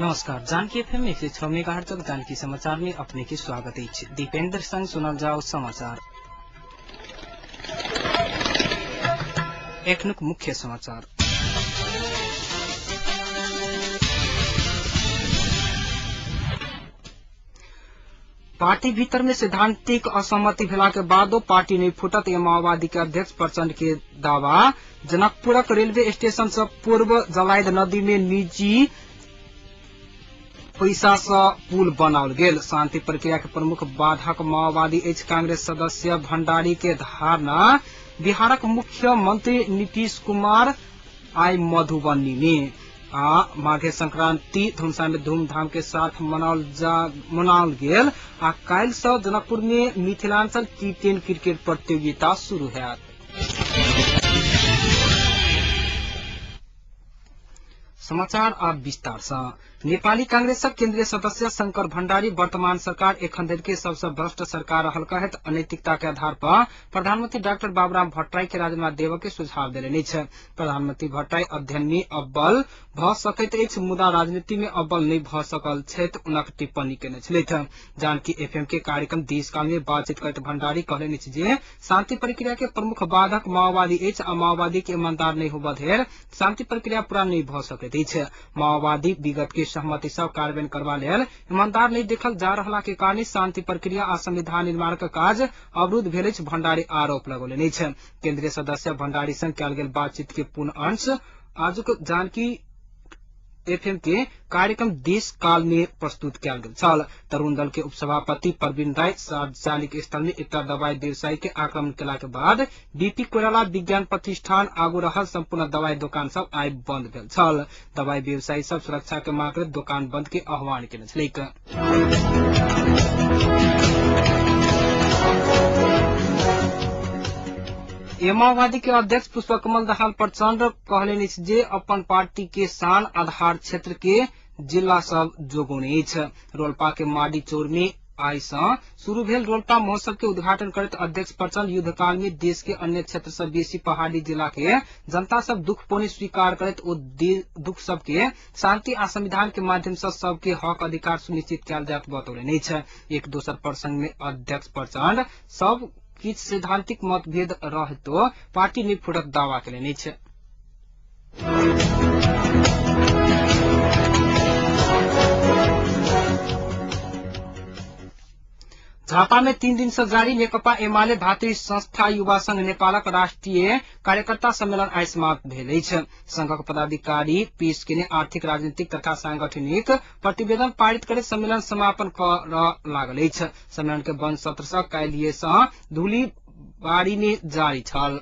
नमस्कार, Janaki FM 106 megahertz तक जानकी समाचार में अपने की स्वागत है। दीपेंद्र संग सुनल जाओ समाचार। एक मुख्य समाचार। पार्टी भीतर में सैद्धांतिक असहमति भेला के बादो पार्टी नहीं फुटत ये माओवादी के अध्यक्ष प्रचंड के दावा। जनकपुरक रेलवे स्टेशन से पूर्व जलायद नदी में निजी पैसा से पुल बनाओल गेल। शांति प्रक्रिया के प्रमुख बाधक माओवादी कांग्रेस सदस्य भंडारी के धारणा। बिहारक मुख्यमंत्री नीतीश कुमार आई मधुबनी में माघे संक्रांति धुमसा में धूमधाम के साथ मनाओल गेल। काल्हि से जनकपुर में मिथिलांचल T10 क्रिकेट प्रतियोगिता शुरू है। समाचार अब विस्तार से। नेपाली कांग्रेसक केन्द्रीय सदस्य शंकर भण्डारी वर्तमान सरकार एखन धरि के सबसे भ्रष्ट सरकार रहल कहत अनैतिकता के आधार पर प्रधानमंत्री डॉक्टर बाबूराम भट्टराई के राजीनामा देव के सुझाव देलनि अछि। प्रधानमंत्री भट्टराई अध्ययन में अव्वल भ सकैत अछि मुदा राजनीति में अव्वल नहीं भ सकल छथि उनक टिप्पणी केने छथि। जानकी एफएम के कार्यक्रम देशकाल में बातचीत करैत भण्डारी कहलनि अछि जे शांति प्रक्रिया के प्रमुख बाधक माओवादी अछि आ माओवादी के ईमानदार नहीं होबा धरि शांति प्रक्रिया पूरा नहीं भ सकैत अछि। माओवादी विगत के सहमति सब कार्यान्वयन करबा लेल ईमानदार नहीं देखल जा रहला के कारण शांति प्रक्रिया आ संविधान निर्माण का काज अवरुद्ध भेल अछि भण्डारी आरोप लगौलनि अछि। केन्द्रीय सदस्य भण्डारी संग कयल गेल बातचीत के पुनः अंश आजुक जानकी एफएम के कार्यक्रम देश काल में प्रस्तुत किया गेल छल। तरुण दल के उपसभापति प्रवीण राय सार्वजनिक स्थल में एक दवाई व्यवसायी के आक्रमण केला के बाद बीपी कोइराला विज्ञान प्रतिष्ठान आगू रहल संपूर्ण दवाई दुकान सब आइ बंद भेल छल। दवाई व्यवसायी सब सुरक्षा के मांग करैत दुकान बंद के आह्वान केने छलैक। माओवादी के अध्यक्ष पुष्पकमल दाहाल प्रचंड कहलनि जे अपन पार्टी के शान आधार क्षेत्र के जिला सब जोगौने अछि। रोल्पा के माडी चौर में आई से शुरू भेल रोल्पा महोत्सव के उद्घाटन करैत अध्यक्ष प्रचंड युद्धकाल में देश के अन्य क्षेत्र से बेसी पहाड़ी जिला के जनता सब दुख पौने स्वीकार करैत ओ दुख सब के शांति आ संविधान के माध्यम से सबके हक अधिकार सुनिश्चित कयल जायत बतौलनि अछि। एक दोसर प्रसंग में अध्यक्ष प्रचंड सब किछ सैद्धांतिक मतभेद रहतो पार्टी नहीं फुटत दावा केलनि अछि। झापा में 3 दिन से जारी नेकपा एमाले भातृ संस्था युवा संघ नेपालक राष्ट्रीय कार्यकर्ता सम्मेलन आई समाप्त भेल अछि। संघक पदाधिकारी पेश केने आर्थिक राजनीतिक तथा सांगठनिक प्रतिवेदन पारित करैत सम्मेलन समापन करऽ लागल अछि। सम्मेलन के बंद सत्र से काल्हि से धूलीबाड़ी में जारी छल।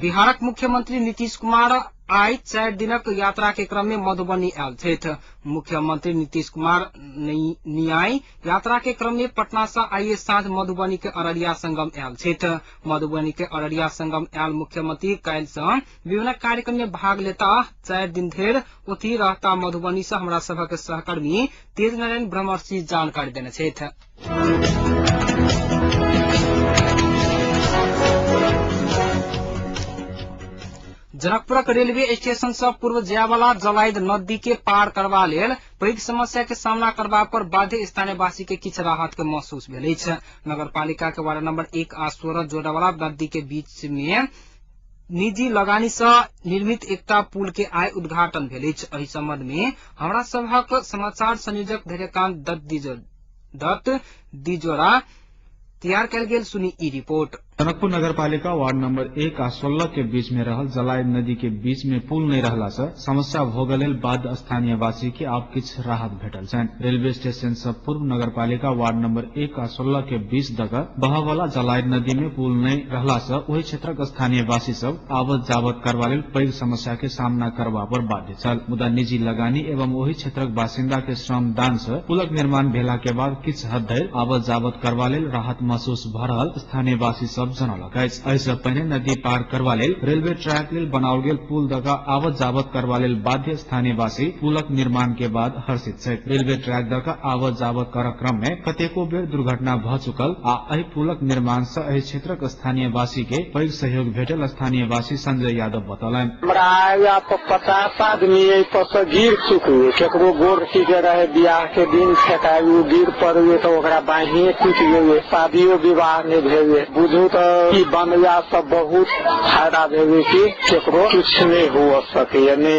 बिहारक मुख्यमंत्री नीतीश कुमार आई 4 दिनक यात्रा के क्रम में मधुबनी आयल छथि। मुख्यमंत्री नीतीश कुमार न्याय यात्रा के क्रम में पटना से आइए साँझ मधुबनी के अररिया संगम आयल छथि। मधुबनी के अररिया संगम आयल मुख्यमंत्री काल्हि से विभिन्न कार्यक्रम में भाग लेता 4 दिन धरि ओतही रहता मधुबनी से हमरा सभक सहकर्मी तेज नारायण ब्रह्मर्षि जानकारी देने छथि। जनकपुरक रेलवे स्टेशन से पूर्व जाय वाला जलायद नदी के पार करबा लेल पैघ समस्या के सामना करबा पर बाध्य स्थानीय वासी के किछ राहत के महसूस भेल अछि। नगरपालिका के वार्ड नंबर 1 आ 16 जोड़ा वाला नदी के बीच में निजी लगानी से निर्मित एकटा पुल के आइ उद्घाटन भेल अछि। एहि संबंध में हमरा सभक समाचार संयोजक धैर्यकांत दत्त दिजोरा तैयार कयल गेल सुनी ई रिपोर्ट। जनकपुर नगरपालिका वार्ड नंबर 1 आ 16 के बीच में रहल जलायद नदी के बीच में पुल नहीं रहला से समस्या भोग लेल बाध्य स्थानीय वासी के आब किछ राहत भेटल छनि। रेलवे स्टेशन से पूर्व नगरपालिका वार्ड नंबर 1 आ 16 के बीच दक बहय वाला जलायद नदी में पुल नहीं रहला से ओहि क्षेत्रक स्थानीय वासी सब आवत जावत करबा लेल पैघ समस्या के सामना करबा पर बाध्य छल। मुदा निजी लगानी एवं ओहि क्षेत्रक बासिंदा के श्रमदान से पुलक निर्माण भेला के बाद किछ हद धरि आवत जावत करबा लेल राहत महसूस भ रहल स्थानीय वासी सब सब जनौलक अछि। एहिसँ पहिने नदी पार करबा लेल रेलवे ट्रैक लेल बनाओल गेल पुल दऽ कऽ आवत जावत करबा लेल बाध्य स्थानीयवासी पुलक निर्माण के बाद हर्षित छथि। रेलवे ट्रैक दऽ कऽ आवत जावत करऽ क्रम में कतेको बेर दुर्घटना भऽ चुकल आ एहि पुलक निर्माण सँ एहि क्षेत्रक स्थानीयवासी के पैघ सहयोग भेटल स्थानीयवासी संजय यादव बतौलनि। हमरा 50 आदमी पर गिर चुके, केकरो गोड़ टूटे रहे, बियाह के दिन फेंकायु, गिर पड़े तो ओकरा बाहिए टूट गए, शादियों विवाह नहीं भेजे। बुझू तो ई बनया सब बहुत फायदा भेजे कि केकरो कुछ नहीं हो सके, यानी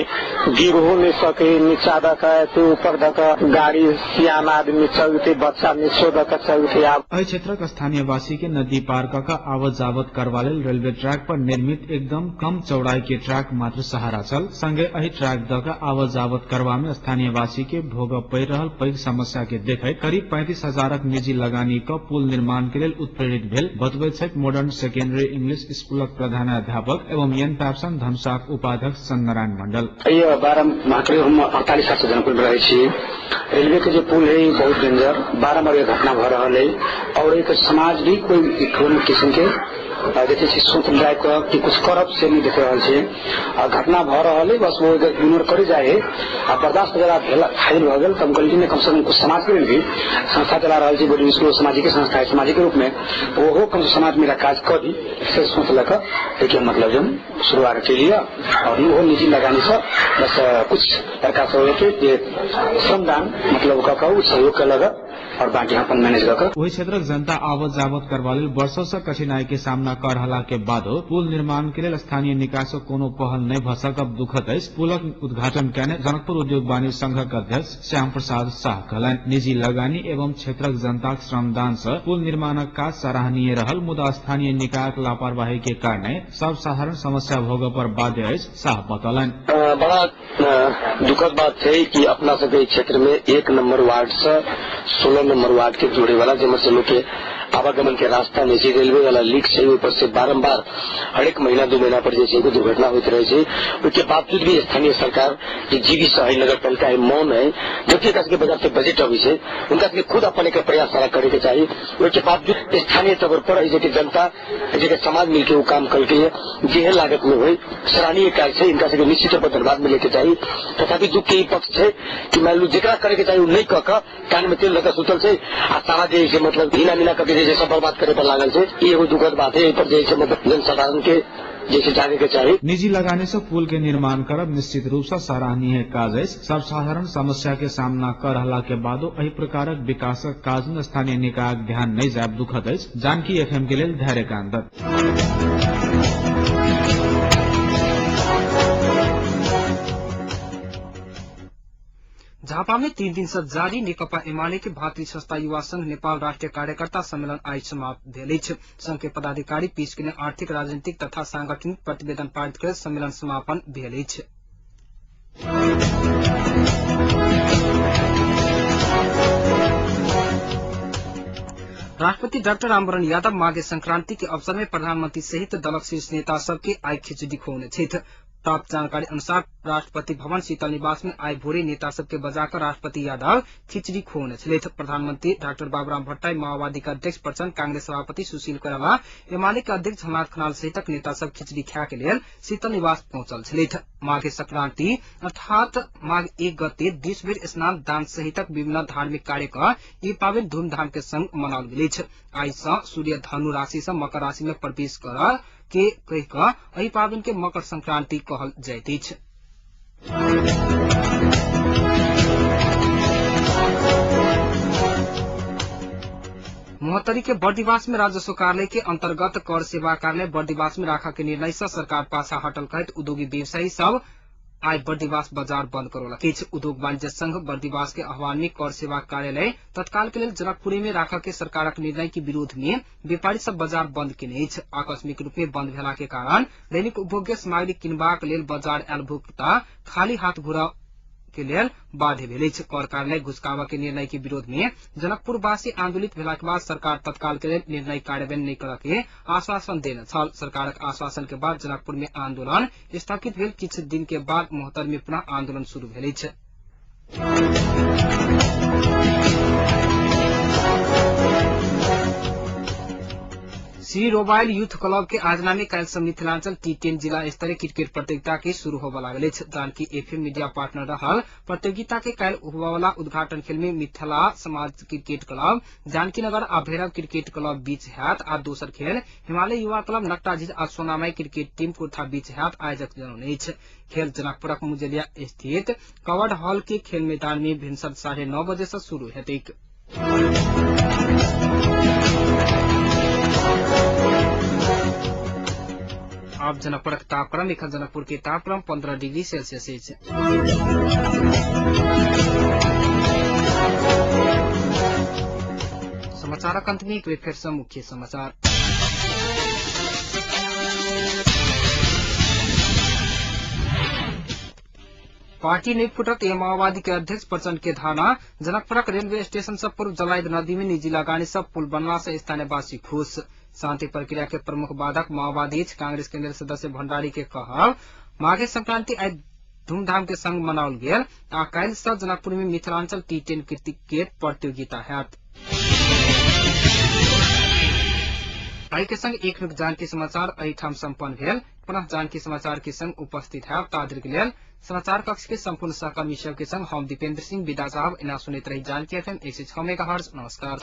गिर हो नहीं सके। नीचा दका तो ऊपर दका गाड़ी सियान आदमी चलते, बच्चा नीचो दका चलते। एहि क्षेत्रक स्थानीयवासी के नदी पार कऽ कऽ आवत जावत करबा लेल रेलवे ट्रैक पर निर्मित एकदम कम चौड़ाई के ट्रैक मात्र सहारा छल। संगे एहि ट्रैक दऽ कऽ आवत जावत करबा में स्थानीयवासी के भोगऽ पड़ि रहल पैघ समस्या के देखैत करीब 35,000क निजी लगानी कऽ पुल निर्माण के लेल उत्प्रेरित भेल बतबैत छथि मॉडर्न सेकेंडरी इंग्लिश स्कूलक प्रधानाध्यापक एवं यन पैप्सन धनुषाक उपाध्यक्ष चंद्रनारायण मंडल। 48 जन पुल रहे छी। रेलवे के जो पुल है बहुत डेंजर, बारम्बार घटना भ रहा है और एक समाज भी कोई किस्म के जैसे सोच जाए कि कुछ करब से नहीं देख रहा है। घटना भ रहा है, बस वो इग्नोर करे जाए आ बर्दाश्त जरा फाइल भ गल तब गलती में कम से कम कुछ समाज के भी संस्था चला रहा है, बोर्डिंग स्कूल सामाजिक संस्था है, सामाजिक रूप में वो कम से समाज मेरा काज कर दी से सोच लगा। देखिए मतलब जो शुरुआत के लिए और वो निजी लगाने से बस कुछ प्रकार से श्रमदान मतलब का सहयोग कर लगा और बाकी अपन मैनेज कर। वही क्षेत्रक जनता आवत जावत करबा लेल वर्षों से कठिनाई के सामना कर रहला के बादो पुल निर्माण के लेल स्थानीय निकाय से कोनो पहल नहीं भ सकब दुखद अछि। पुलक उद्घाटन कयने जनकपुर उद्योग वाणिज्य संघक अध्यक्ष श्याम प्रसाद शाह कहलनि निजी लगानी एवं क्षेत्रक जनताक श्रमदान से पुल निर्माणक काज सराहनीय रहल, मुदा स्थानीय निकायक लापरवाही के कारणे सब साधारण समस्या भोगऽ पर बाध्य अछि। शाह बतौलनि बड़ा दुखद बात है कि अपना सबके क्षेत्र में 1 नंबर वार्ड से 16 नंबर वार्ड के जोड़े वाला जब से लोग के आवागमन के रास्ता में से रेलवे वाला लीक से ऊपर से बारंबार हर एक महीना 2 महीना पर जैसे दुर्घटना होती रहे छे। उसके बावजूद भी स्थानीय सरकार जीवी सहाय नगर पालिका है मौन है, जबकि के बाजार से बजट अभी से उनका खुद अपने के प्रयास सारा करे के चाहिए। उसके बावजूद स्थानीय तौर पर जैसे जनता जगह समाज मिलकर वो काम करके जेहन लागत में हुई सराहनीय कार्य से इनका से निश्चित तौर पर धन्यवाद मिले के चाहिए। तथापि दुख के पक्ष है कि मान लो जरा करे के चाहिए नहीं कह कान में तेल लगा सुतल से आ सारा जैसे मतलब ढीला मीला करके जैसे सब बर्बाद करे पर लागल से ये एगो दुखद बात है। पर जैसे मतलब जनसाधारण के जैसे जाने के चाहिए। निजी लगाने से पुल के निर्माण करब निश्चित रूप से सराहनीय काज अछि। सब साधारण समस्या के सामना कर रहला के बादो एहि प्रकारक विकासक काज में स्थानीय निकायक ध्यान नहीं जायब दुखद अछि। जानकी FM के लेल धैर्यकांत दत्त। झापा में 3 दिन से जारी नेकपा एमाले के भातृ संस्था युवा संघ नेपाल राष्ट्रीय कार्यकर्ता सम्मेलन आज समाप्त भेल अछि। संघ के पदाधिकारी पीस के आर्थिक राजनीतिक तथा सांगठनिक प्रतिवेदन पारित कर सम्मेलन समापन भेल अछि। राष्ट्रपति डॉक्टर रामवरण यादव माघे संक्रांति के अवसर में प्रधानमंत्री सहित दलक शीर्ष नेता सबके आई खिचड़ी खुआउने छथि। प्राप्त जानकारी अनुसार राष्ट्रपति भवन शीतल निवास में आय भोरे नेता सबके बजाकर राष्ट्रपति यादव खिचड़ी खुआउने छथि। प्रधानमंत्री डॉक्टर बाबूराम भट्टराई, माओवादी के अध्यक्ष प्रचंड, कांग्रेस सभापति सुशील कोइराला, एमाले के अध्यक्ष झलनाथ खनाल सहितक नेता सब खिचड़ी खाय के लेल शीतल निवास पहुंचल छथि। माघे संक्रांति अर्थात माघ 1 गते देश भरि स्नान दान सहितक विभिन्न धार्मिक कार्य का ई पावनि धूमधाम के संग मनाओल गेल अछि। आई सँ सूर्य धनु राशि से मकर राशि में प्रवेश कर के कहि कऽ एहि पावनि के मकर संक्रांति कहल जाइत अछि। मोहतरी के बर्दिवास में राजस्व कार्यालय के अंतर्गत कर सेवा कार्यालय बर्दिवास में राखा के निर्णय से सरकार पाछा हटल कहत उद्योगी व्यवसायी सब आय बर्दिवास बाजार बंद करौलक अछि। उद्योग वाणिज्य संघ बर्दिवास के आह्वान में कर सेवा कार्यालय तत्काल के लेल जनकपुरी में राखा के सरकारक निर्णय के विरोध में व्यापारी सब बाजार बंद केने अछि। आकस्मिक रूप में बंद भेला के कारण दैनिक उपभोग्य सामग्री किनबाक लेल बाजार आयल भोक्ता खाली हाथ घुरा के लेल बाध्य भेल अछि। कर कार्यालय घुसकावा के निर्णय के विरोध में जनकपुरवासी आंदोलित भेला के बाद सरकार तत्काल के लेल निर्णय कार्यान्वयन नहीं करऽ के आश्वासन देने छल। सरकारक आश्वासन के बाद जनकपुर में आंदोलन स्थगित भेल। किछु दिन के बाद मोहतर में पुनः आंदोलन शुरू भेल अछि। श्री रोबाइल यूथ क्लब के आजना में काल्हि से मिथिलांचल T10 जिला स्तरीय क्रिकेट प्रतियोगिता के शुरू होबय लागल अछि। जानकी एफएम मीडिया पार्टनर रहल प्रतियोगिता के काल्हि होबय वाला उद्घाटन खेल में मिथिला समाज क्रिकेट क्लब जानकी नगर आ भैरव क्रिकेट क्लब बीच हैत आ दोसर खेल हिमालय युवा क्लब नकटाझीज आ सोनामाई क्रिकेट टीम कुर्था बीच हैत। आयोजक जनौने अछि खेल जनकपुरक मुजलिया स्थित कवर्ड हॉल के खेल मैदान में भिनसर 9:30 बजे से शुरू हेतैक। अब जनकपुरक तापक्रम एखन जनकपुर के तापक्रम 15 डिग्री सेल्सियस अछि। समाचारक अंत में एक बेर फेर सँ मुख्य समाचार। पार्टी नहीं फुटत ये माओवादी के अध्यक्ष प्रचंड के धारणा। जनकपुरक रेलवे स्टेशन से पूर्व जलाइद नदी में निजी लगानी से पुल बनला से स्थानीयवासी खुश। शांति प्रक्रिया के प्रमुख बाधक माओवादी कांग्रेस केंद्रीय सदस्य भंडारी के कहब। माघे संक्रांति आई धूमधाम के संग मनाओल गेल आ काल्हि से जनकपुर में मिथिलांचल T10 क्रिकेट प्रतियोगिता हैत। आई के संग एक मिनट जानकी समाचार एहिठाम संपन्न भेल। पुनः जानकी समाचार के संग उपस्थित है तादर के लेल समाचार कक्ष के संपूर्ण सहकर्मी सब के संग हम दीपेंद्र सिंह विदा साहब इना सुनित रही जानकी FM 106 मेगाहर्ट्ज। नमस्कार।